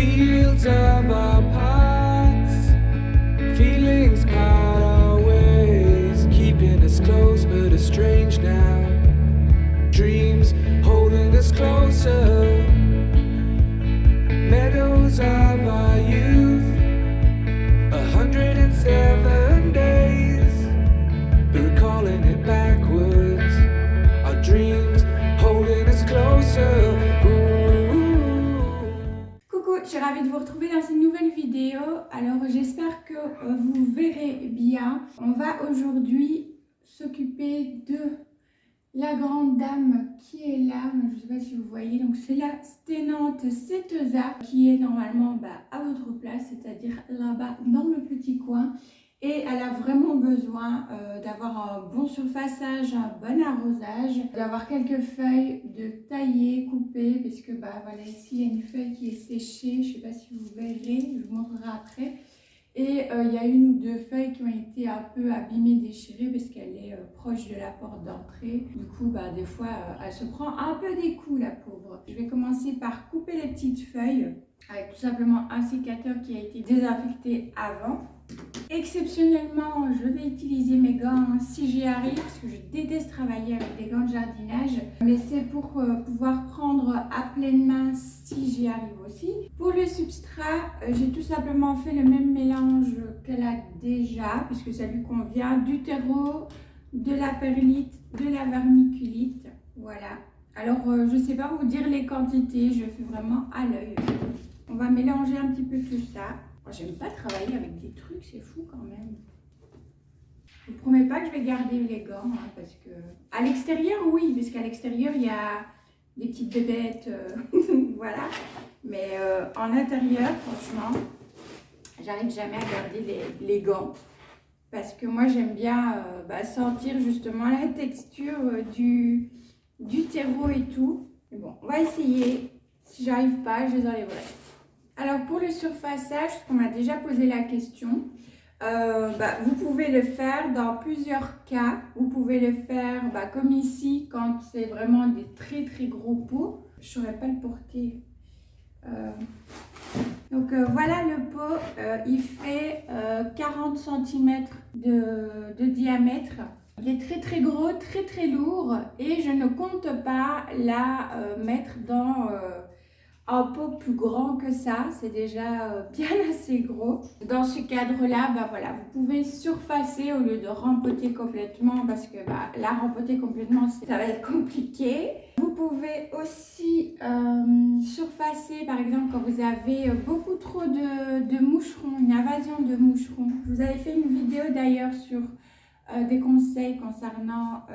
fields of our past, feelings part our ways, keeping us close but estranged now. Dreams holding us closer, meadows of our youth, 107 days, recalling it backwards. Our dreams holding us closer. Coucou, je suis ravie de vous retrouver dans cette nouvelle vidéo. Alors j'espère que vous verrez bien. On va aujourd'hui s'occuper de la grande dame qui est là. Je ne sais pas si vous voyez, donc c'est la Stenante setosa qui est normalement à votre place, c'est-à-dire là-bas dans le petit coin. Et elle a vraiment besoin d'avoir un bon surfaçage, un bon arrosage, d'avoir quelques feuilles de tailler, couper, parce que voilà, ici il y a une feuille qui est séchée, je ne sais pas si vous verrez, je vous montrerai après. Et il y a une ou deux feuilles qui ont été un peu abîmées, déchirées, parce qu'elle est proche de la porte d'entrée. Du coup, des fois, elle se prend un peu des coups, la pauvre. Je vais commencer par couper les petites feuilles, avec tout simplement un sécateur qui a été désinfecté avant. Exceptionnellement, je vais utiliser mes gants si j'y arrive, parce que je déteste travailler avec des gants de jardinage, mais c'est pour pouvoir prendre à pleine main si j'y arrive aussi. Pour le substrat, j'ai tout simplement fait le même mélange qu'elle a déjà, puisque ça lui convient, du terreau, de la perlite, de la vermiculite, voilà. Alors, je ne sais pas vous dire les quantités, je fais vraiment à l'œil. On va mélanger un petit peu tout ça. J'aime pas travailler avec des trucs, c'est fou quand même. Je vous promets pas que je vais garder les gants, parce que... À l'extérieur, oui, parce qu'à l'extérieur, il y a des petites bébêtes, voilà. Mais en intérieur, franchement, j'arrive jamais à garder les gants. Parce que moi, j'aime bien sentir justement la texture du terreau et tout. Mais bon, on va essayer. Si j'arrive pas, je les enlèverai. Alors pour le surfaçage, parce qu'on m'a déjà posé la question, vous pouvez le faire dans plusieurs cas. Vous pouvez le faire comme ici, quand c'est vraiment des très très gros pots. Je ne saurais pas le porter. Donc voilà le pot, il fait 40 cm de diamètre. Il est très très gros, très très lourd et je ne compte pas la mettre dans... un pot plus grand que ça, c'est déjà bien assez gros. Dans ce cadre-là, voilà, vous pouvez surfacer au lieu de rempoter complètement, parce que la rempoter complètement, ça va être compliqué. Vous pouvez aussi surfacer, par exemple, quand vous avez beaucoup trop de moucherons, une invasion de moucherons. Je vous avais fait une vidéo d'ailleurs sur des conseils concernant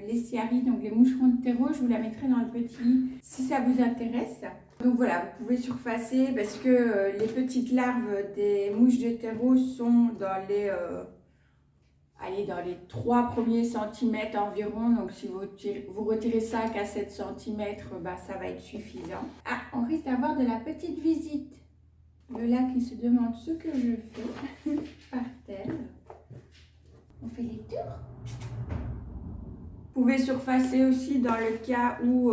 les sciaries, donc les moucherons de terreau. Je vous la mettrai dans le petit si ça vous intéresse. Donc voilà, vous pouvez surfacer parce que les petites larves des mouches de terreau sont dans les 3 premiers centimètres environ. Donc si vous retirez 5 à 7 cm, ça va être suffisant. Ah, on risque d'avoir de la petite visite. Le là qui se demande ce que je fais par terre. On fait les tours. Vous pouvez surfacer aussi dans le cas où,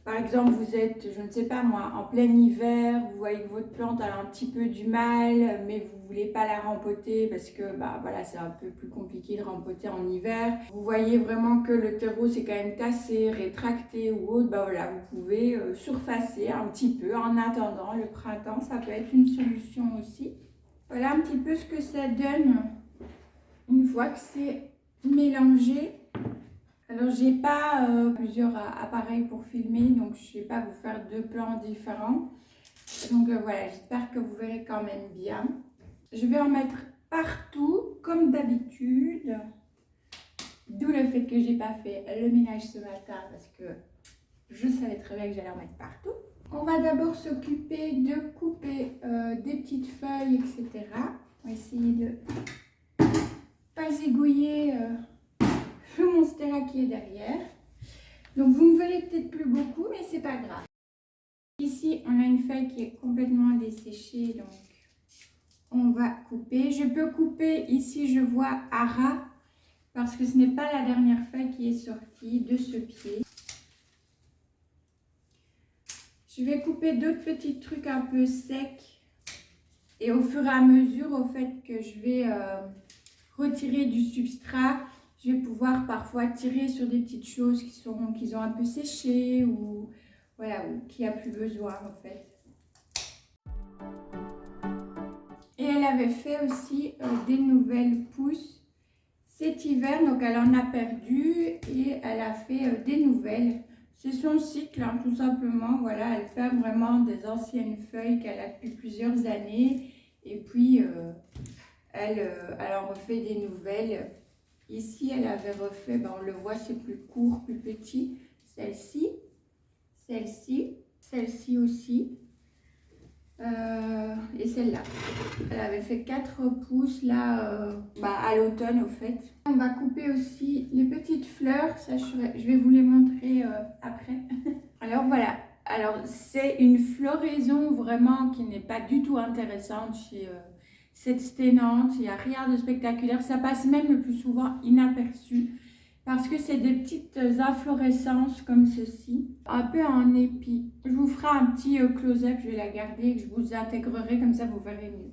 par exemple, vous êtes, je ne sais pas moi, en plein hiver, vous voyez que votre plante a un petit peu du mal, mais vous ne voulez pas la rempoter parce que voilà, c'est un peu plus compliqué de rempoter en hiver. Vous voyez vraiment que le terreau c'est quand même tassé, rétracté ou autre, voilà, vous pouvez surfacer un petit peu en attendant le printemps, ça peut être une solution aussi. Voilà un petit peu ce que ça donne une fois que c'est mélangé. Alors j'ai pas plusieurs appareils pour filmer, donc je ne vais pas vous faire deux plans différents. Donc voilà, j'espère que vous verrez quand même bien. Je vais en mettre partout comme d'habitude. D'où le fait que j'ai pas fait le ménage ce matin, parce que je savais très bien que j'allais en mettre partout. On va d'abord s'occuper de couper des petites feuilles, etc. On va essayer de pas zigouiller le monstera qui est derrière. Donc vous ne verrez peut-être plus beaucoup, mais c'est pas grave. Ici on a une feuille qui est complètement desséchée, donc on va couper. Je peux couper ici, je vois à ras, parce que ce n'est pas la dernière feuille qui est sortie de ce pied. Je vais couper d'autres petits trucs un peu secs. Et au fur et à mesure, au fait que je vais retirer du substrat, je vais pouvoir parfois tirer sur des petites choses qui ont un peu séché ou voilà, ou qui a plus besoin en fait. Et elle avait fait aussi des nouvelles pousses cet hiver, donc elle en a perdu et elle a fait des nouvelles. C'est son cycle, hein, tout simplement. Voilà, elle perd vraiment des anciennes feuilles qu'elle a depuis plusieurs années et puis elle en refait des nouvelles. Ici, elle avait refait, ben, on le voit, c'est plus court, plus petit. Celle-ci, celle-ci, celle-ci aussi. Et celle-là. Elle avait fait 4 pouces là à l'automne au fait. On va couper aussi les petites fleurs, ça je vais vous les montrer après. Alors voilà, alors c'est une floraison vraiment qui n'est pas du tout intéressante chez cette sténante, il n'y a rien de spectaculaire, ça passe même le plus souvent inaperçu. Parce que c'est des petites inflorescences comme ceci, un peu en épi. Je vous ferai un petit close-up, je vais la garder et que je vous intégrerai, comme ça vous verrez mieux.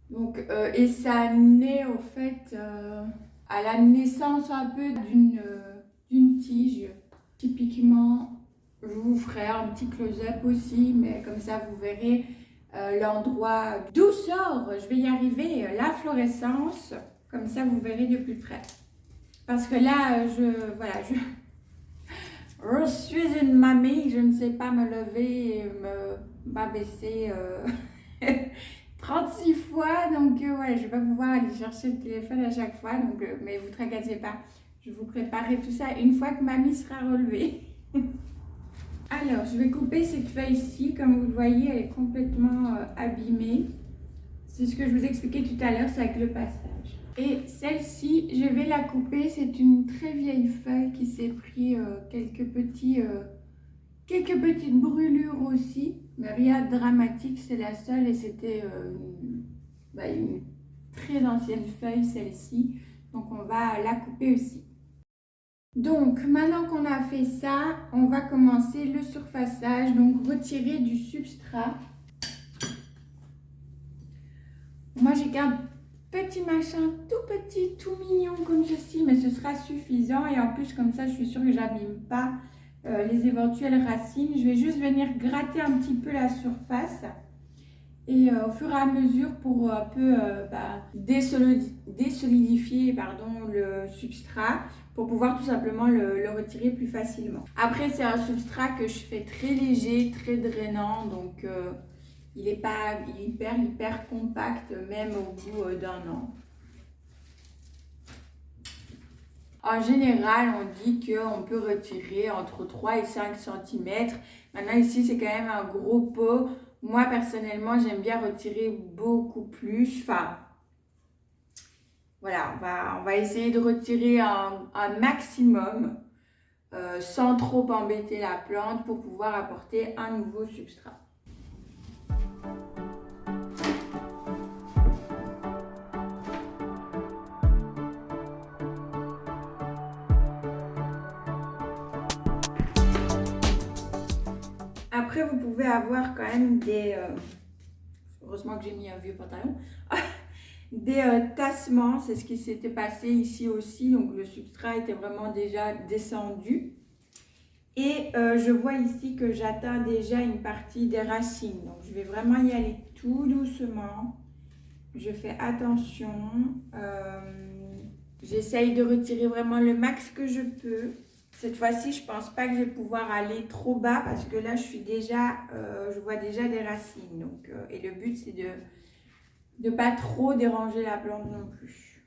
Donc, et ça naît au fait à la naissance un peu d'une tige. Typiquement, je vous ferai un petit close-up aussi, mais comme ça vous verrez l'endroit d'où sort, je vais y arriver, l'inflorescence. Comme ça vous verrez de plus près. Parce que là, je suis une mamie, je ne sais pas me lever et m'abaisser 36 fois. Donc, ouais, je ne vais pas pouvoir aller chercher le téléphone à chaque fois. Donc, mais vous ne tracassez pas, je vous préparerai tout ça une fois que mamie sera relevée. Alors, je vais couper cette feuille-ci. Comme vous le voyez, elle est complètement abîmée. C'est ce que je vous expliquais tout à l'heure, c'est avec le passage. Et celle-ci, je vais la couper. C'est une très vieille feuille qui s'est pris quelques petites brûlures aussi. Mais rien de dramatique, c'est la seule. Et c'était une très ancienne feuille, celle-ci. Donc, on va la couper aussi. Donc, maintenant qu'on a fait ça, on va commencer le surfaçage. Donc, retirer du substrat. Moi, j'ai qu'un petit machin tout petit, tout mignon comme ceci, mais ce sera suffisant. Et en plus, comme ça, je suis sûre que j'abîme pas les éventuelles racines. Je vais juste venir gratter un petit peu la surface. Et au fur et à mesure, pour un peu désolidifier le substrat, pour pouvoir tout simplement le retirer plus facilement. Après, c'est un substrat que je fais très léger, très drainant, donc... il n'est pas hyper compact, même au bout d'un an. En général, on dit qu'on peut retirer entre 3 et 5 cm. Maintenant, ici, c'est quand même un gros pot. Moi, personnellement, j'aime bien retirer beaucoup plus. Enfin, voilà, on va essayer de retirer un maximum sans trop embêter la plante pour pouvoir apporter un nouveau substrat. Après, vous pouvez avoir quand même des... heureusement que j'ai mis un vieux pantalon. Des tassements, c'est ce qui s'était passé ici aussi. Donc, le substrat était vraiment déjà descendu. Et je vois ici que j'atteins déjà une partie des racines. Donc, je vais vraiment y aller tout doucement. Je fais attention. J'essaye de retirer vraiment le max que je peux. Cette fois-ci, je pense pas que je vais pouvoir aller trop bas parce que là, je vois déjà des racines. Donc, et le but, c'est de ne pas trop déranger la plante non plus.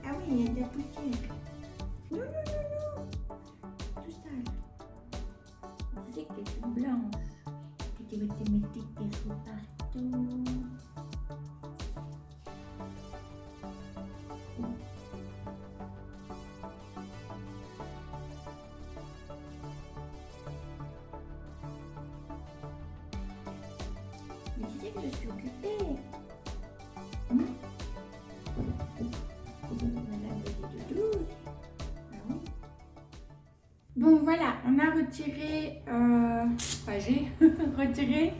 Ah oui, il y a de la poussière. Non, non, non, non. Tout sale. Tu sais que t'es toute blanche. Que tu vas te mettre tes roues partout. Mais tu sais que je suis occupée. Madame petite douce. Ah oui. Bon voilà, on a retiré, enfin j'ai retiré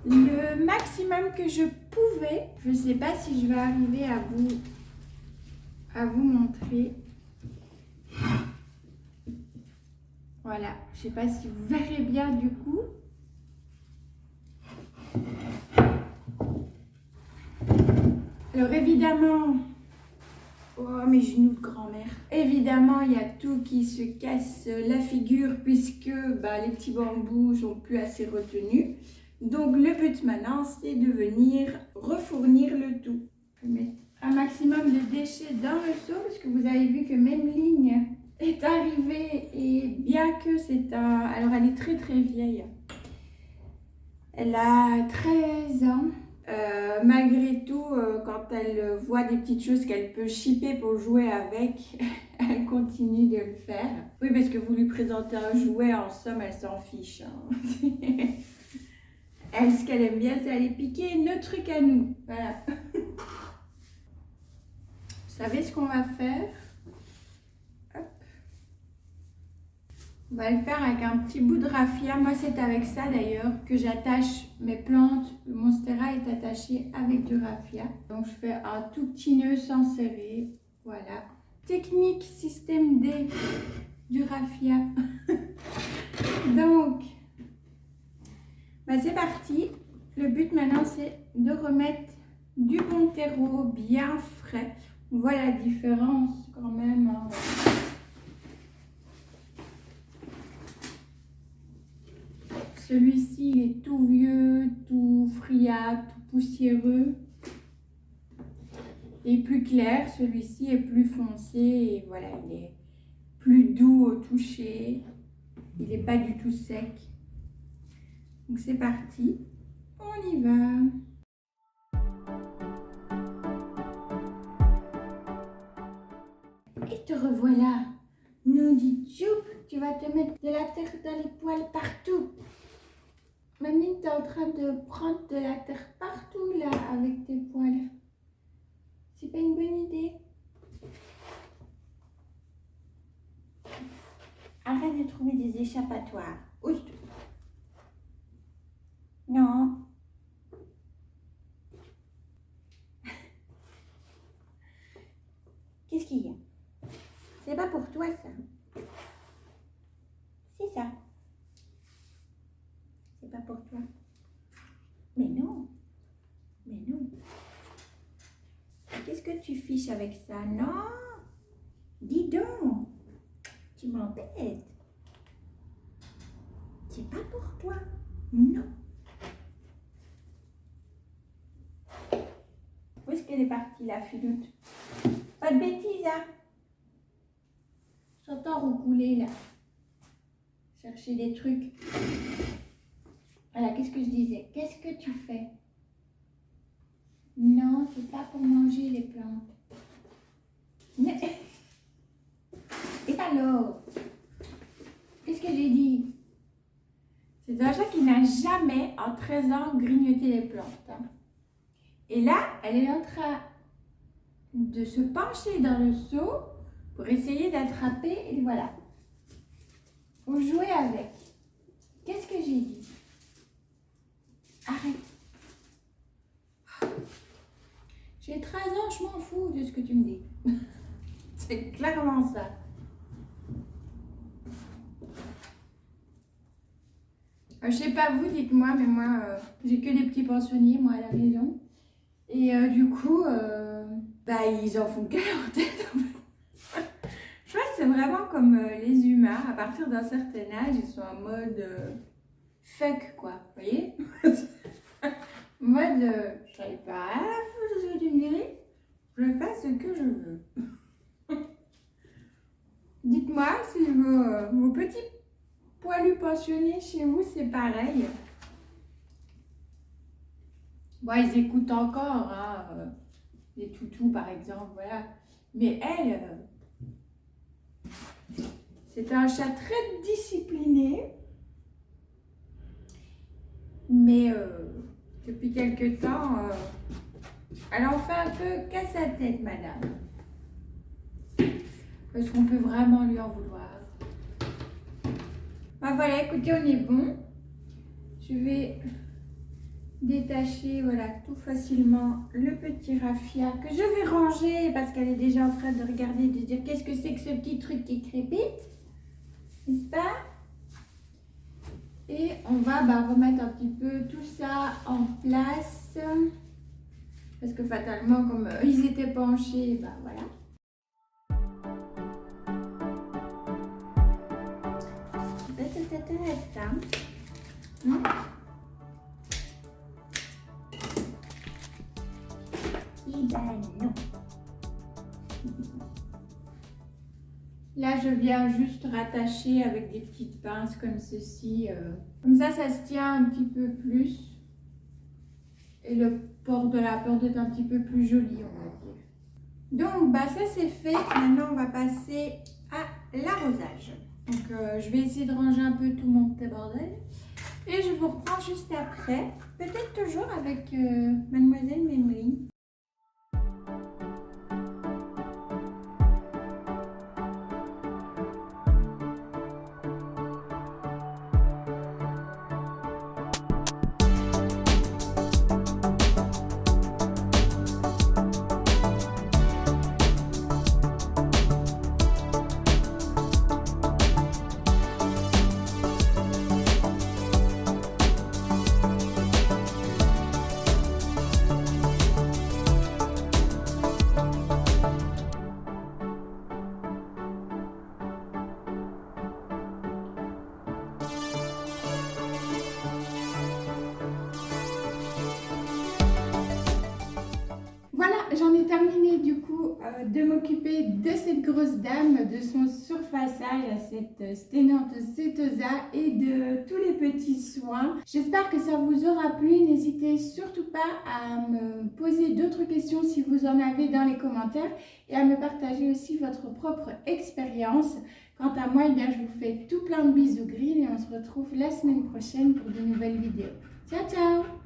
le maximum que je pouvais. Je ne sais pas si je vais arriver à vous montrer. Voilà, je ne sais pas si vous verrez bien du coup. Alors évidemment, oh mes genoux de grand-mère. Évidemment, il y a tout qui se casse la figure puisque les petits bambous sont plus assez retenus. Donc le but maintenant, c'est de venir refournir le tout. Je vais mettre un maximum de déchets dans le seau parce que vous avez vu que même Ligne est arrivée et bien que c'est un... Alors elle est très très vieille. Elle a 13 ans. Malgré tout, quand elle voit des petites choses qu'elle peut shipper pour jouer avec, elle continue de le faire. Oui, parce que vous lui présentez un jouet, en somme, elle s'en fiche. Hein. Elle, ce qu'elle aime bien, c'est aller piquer nos trucs à nous. Voilà. Vous savez ce qu'on va faire? Hop. On va le faire avec un petit bout de raffia. Moi, c'est avec ça d'ailleurs que j'attache mes plantes. Le Monstera est attaché avec du raffia. Donc, je fais un tout petit nœud sans serrer. Voilà. Technique système D du raffia. Donc, c'est parti. Le but maintenant, c'est de remettre du bon terreau bien frais. On voit la différence quand même. Hein. Celui-ci, il est tout vieux, tout friable, tout poussiéreux. Et plus clair, celui-ci est plus foncé et voilà, il est plus doux au toucher. Il n'est pas du tout sec. Donc c'est parti, on y va. Et te revoilà. Nous dit Tchoup, tu vas te mettre de la terre dans les poils partout. Mamie, tu es en train de prendre de la terre partout là avec tes poils. C'est pas une bonne idée. Arrête de trouver des échappatoires. Ouste. Non. Qu'est-ce qu'il y a? C'est pas pour toi ça. C'est ça. C'est pas pour toi. Mais non. Mais non. Qu'est-ce que tu fiches avec ça? Non. Dis donc. Tu m'embêtes. C'est pas pour toi. Non. Où est-ce qu'elle est partie la filoute? Pas de bêtises, hein? J'entends roucouler là. Chercher des trucs. Voilà, qu'est-ce que je disais? Qu'est-ce que tu fais? Non, c'est pas pour manger les plantes. Mais... Et alors? Qu'est-ce que j'ai dit? C'est un chat qui n'a jamais, en 13 ans, grignoté les plantes. Hein. Et là, elle est en train de se pencher dans le seau pour essayer d'attraper. Et voilà. Pour jouer avec. Qu'est-ce que j'ai dit? Arrête. J'ai 13 ans, je m'en fous de ce que tu me dis. C'est clairement ça. Je sais pas vous, dites-moi, mais moi, j'ai que des petits pensionniers, moi, à la maison. Et du coup, ils en font qu'à leur tête. Je vois, c'est vraiment comme les humains, à partir d'un certain âge, ils sont en mode fuck quoi, vous voyez? Mode, je savais pas à la foutre de ce que tu me dirais, je fais ce que je veux. Dites-moi si vos petits poilus pensionnés chez vous, c'est pareil. Bon, ils écoutent encore, hein, les toutous par exemple, voilà. Mais elle, c'est un chat très discipliné. Mais depuis quelque temps, elle en fait un peu qu'à sa tête, madame. Est-ce qu'on peut vraiment lui en vouloir? Ben voilà, écoutez, on est bon. Je vais détacher, voilà, tout facilement le petit raffia que je vais ranger parce qu'elle est déjà en train de regarder, de se dire qu'est-ce que c'est que ce petit truc qui crépite, n'est-ce pas? Et on va remettre un petit peu tout ça en place parce que fatalement, comme ils étaient penchés, voilà. C'est intéressant. Et non. Là, je viens juste rattacher avec des petites pinces comme ceci. Comme ça, ça se tient un petit peu plus. Et le port de la porte est un petit peu plus joli, on va dire. Donc, ça c'est fait. Maintenant, on va passer à l'arrosage. Donc, je vais essayer de ranger un peu tout mon petit bordel. Et je vous reprends juste après. Peut-être toujours avec Mademoiselle Memory. Voilà, j'en ai terminé du coup de m'occuper de cette grosse dame, de son surfaçage à cette Stenanthosethosa et de tous les petits soins. J'espère que ça vous aura plu. N'hésitez surtout pas à me poser d'autres questions si vous en avez dans les commentaires et à me partager aussi votre propre expérience. Quant à moi, je vous fais tout plein de bisous grill et on se retrouve la semaine prochaine pour de nouvelles vidéos. Ciao, ciao!